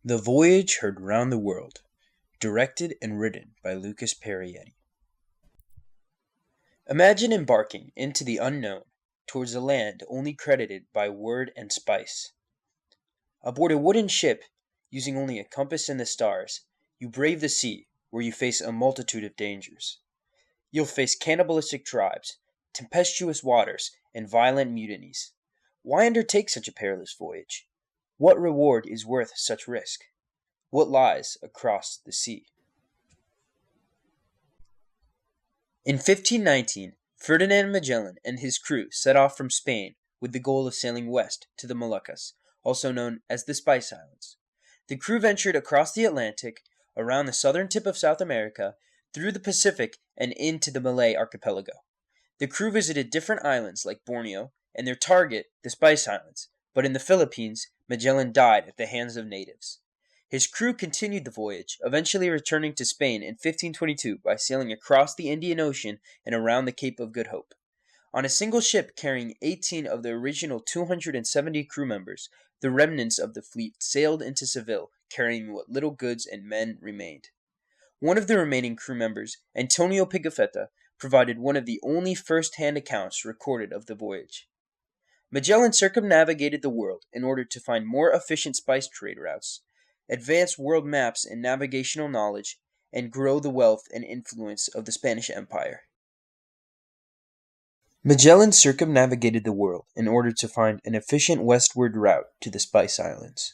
The Voyage Heard Round the World, directed and written by Lucas Perrietti. Imagine embarking into the unknown, towards a land only credited by word and spice. Aboard a wooden ship, using only a compass and the stars, you brave the sea, where you face a multitude of dangers. You'll face cannibalistic tribes, tempestuous waters, and violent mutinies. Why undertake such a perilous voyage? What reward is worth such risk? What lies across the sea? In 1519, Ferdinand Magellan and his crew set off from Spain with the goal of sailing west to the Moluccas, also known as the Spice Islands. The crew ventured across the Atlantic, around the southern tip of South America, through the Pacific, and into the Malay archipelago. The crew visited different islands like Borneo, and their target, the Spice Islands, but in the Philippines, Magellan died at the hands of natives. His crew continued the voyage, eventually returning to Spain in 1522 by sailing across the Indian Ocean and around the Cape of Good Hope. On a single ship carrying 18 of the original 270 crew members, the remnants of the fleet sailed into Seville, carrying what little goods and men remained. One of the remaining crew members, Antonio Pigafetta, provided one of the only first-hand accounts recorded of the voyage. Magellan circumnavigated the world in order to find more efficient spice trade routes, advance world maps and navigational knowledge, and grow the wealth and influence of the Spanish Empire. Magellan circumnavigated the world in order to find an efficient westward route to the Spice Islands.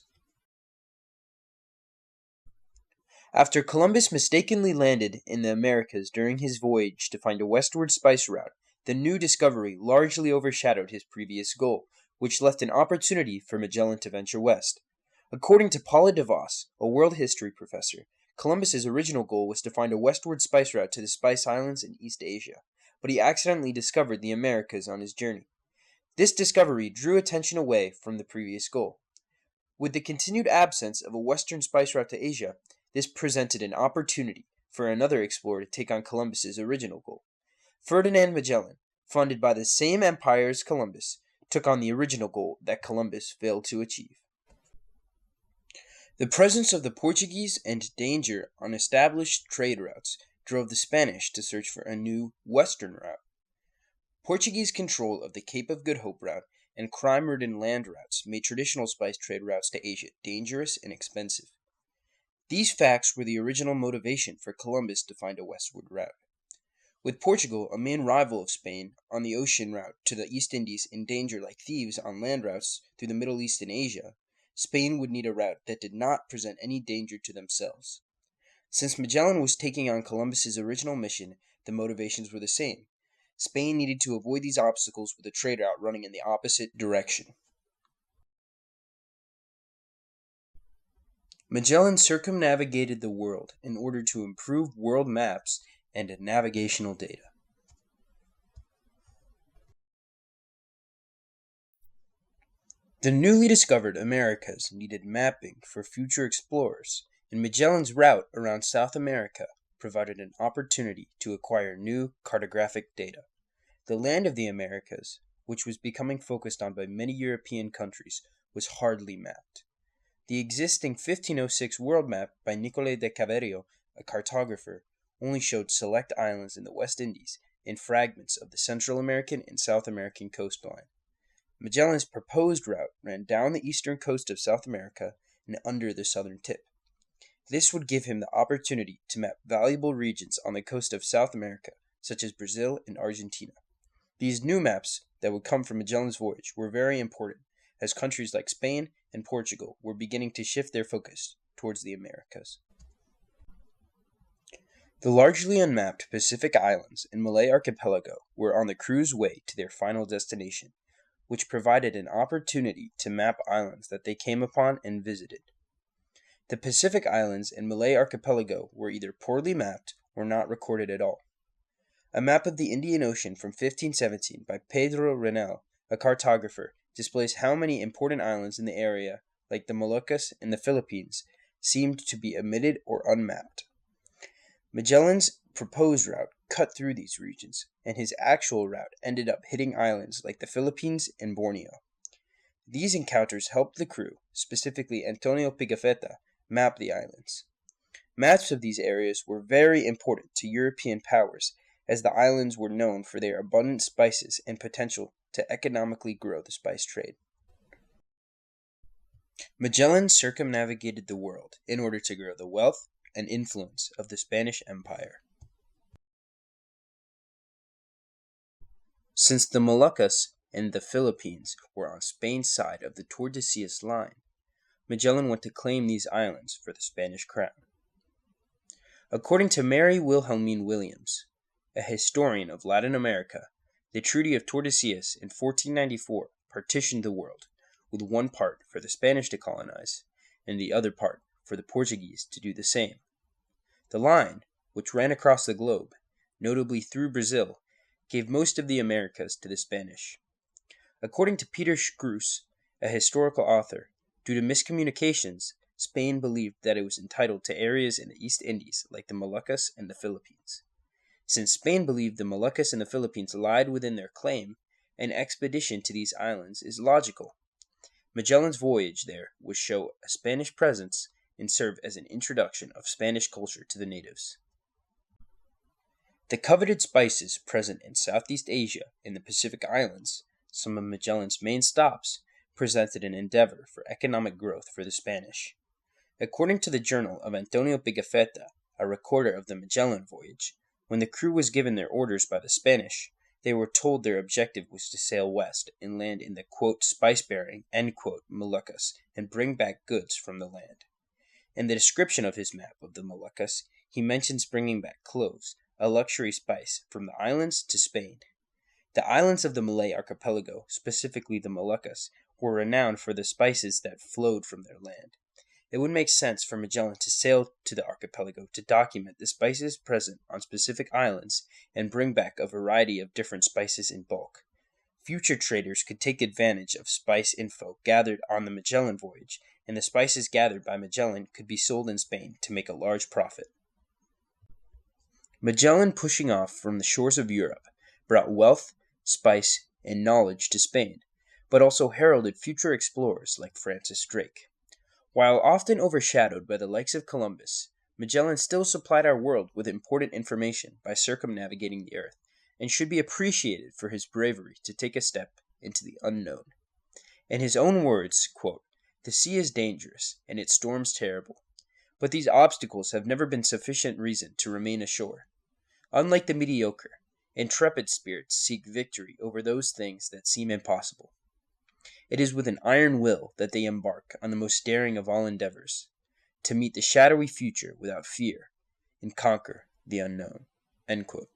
After Columbus mistakenly landed in the Americas during his voyage to find a westward spice route, the new discovery largely overshadowed his previous goal, which left an opportunity for Magellan to venture west. According to Paula DeVos, a world history professor, Columbus's original goal was to find a westward spice route to the Spice Islands in East Asia, but he accidentally discovered the Americas on his journey. This discovery drew attention away from the previous goal. With the continued absence of a western spice route to Asia, this presented an opportunity for another explorer to take on Columbus's original goal. Ferdinand Magellan, funded by the same empire as Columbus, took on the original goal that Columbus failed to achieve. The presence of the Portuguese and danger on established trade routes drove the Spanish to search for a new western route. Portuguese control of the Cape of Good Hope route and crime-ridden land routes made traditional spice trade routes to Asia dangerous and expensive. These facts were the original motivation for Columbus to find a westward route. With Portugal, a main rival of Spain, on the ocean route to the East Indies in danger like thieves on land routes through the Middle East and Asia, Spain would need a route that did not present any danger to themselves. Since Magellan was taking on Columbus's original mission, the motivations were the same. Spain needed to avoid these obstacles with a trade route running in the opposite direction. Magellan circumnavigated the world in order to improve world maps and navigational data. The newly discovered Americas needed mapping for future explorers, and Magellan's route around South America provided an opportunity to acquire new cartographic data. The land of the Americas, which was becoming focused on by many European countries, was hardly mapped. The existing 1506 world map by Nicole de Caverio, a cartographer, only showed select islands in the West Indies and fragments of the Central American and South American coastline. Magellan's proposed route ran down the eastern coast of South America and under the southern tip. This would give him the opportunity to map valuable regions on the coast of South America, such as Brazil and Argentina. These new maps that would come from Magellan's voyage were very important, as countries like Spain and Portugal were beginning to shift their focus towards the Americas. The largely unmapped Pacific Islands and Malay archipelago were on the crew's way to their final destination, which provided an opportunity to map islands that they came upon and visited. The Pacific Islands and Malay archipelago were either poorly mapped or not recorded at all. A map of the Indian Ocean from 1517 by Pedro Renal, a cartographer, displays how many important islands in the area, like the Moluccas and the Philippines, seemed to be omitted or unmapped. Magellan's proposed route cut through these regions, and his actual route ended up hitting islands like the Philippines and Borneo. These encounters helped the crew, specifically Antonio Pigafetta, map the islands. Maps of these areas were very important to European powers, as the islands were known for their abundant spices and potential to economically grow the spice trade. Magellan circumnavigated the world in order to grow the wealth and influence of the Spanish Empire. Since the Moluccas and the Philippines were on Spain's side of the Tordesillas line, Magellan went to claim these islands for the Spanish crown. According to Mary Wilhelmine Williams, a historian of Latin America, the Treaty of Tordesillas in 1494 partitioned the world, with one part for the Spanish to colonize, and the other part for the Portuguese to do the same. The line, which ran across the globe, notably through Brazil, gave most of the Americas to the Spanish. According to Peter Scroose, a historical author, due to miscommunications, Spain believed that it was entitled to areas in the East Indies like the Moluccas and the Philippines. Since Spain believed the Moluccas and the Philippines lied within their claim, an expedition to these islands is logical. Magellan's voyage there would show a Spanish presence and serve as an introduction of Spanish culture to the natives. The coveted spices present in Southeast Asia and the Pacific Islands, some of Magellan's main stops, presented an endeavor for economic growth for the Spanish. According to the journal of Antonio Pigafetta, a recorder of the Magellan voyage, when the crew was given their orders by the Spanish, they were told their objective was to sail west and land in the quote, spice-bearing Moluccas and bring back goods from the land. In the description of his map of the Moluccas, he mentions bringing back cloves, a luxury spice, from the islands to Spain. The islands of the Malay archipelago, specifically the Moluccas, were renowned for the spices that flowed from their land. It would make sense for Magellan to sail to the archipelago to document the spices present on specific islands and bring back a variety of different spices in bulk. Future traders could take advantage of spice info gathered on the Magellan voyage, and the spices gathered by Magellan could be sold in Spain to make a large profit. Magellan, pushing off from the shores of Europe, brought wealth, spice, and knowledge to Spain, but also heralded future explorers like Francis Drake. While often overshadowed by the likes of Columbus, Magellan still supplied our world with important information by circumnavigating the earth, and should be appreciated for his bravery to take a step into the unknown. In his own words, quote, "The sea is dangerous, and its storms terrible, but these obstacles have never been sufficient reason to remain ashore. Unlike the mediocre, intrepid spirits seek victory over those things that seem impossible. It is with an iron will that they embark on the most daring of all endeavors, to meet the shadowy future without fear and conquer the unknown." End quote.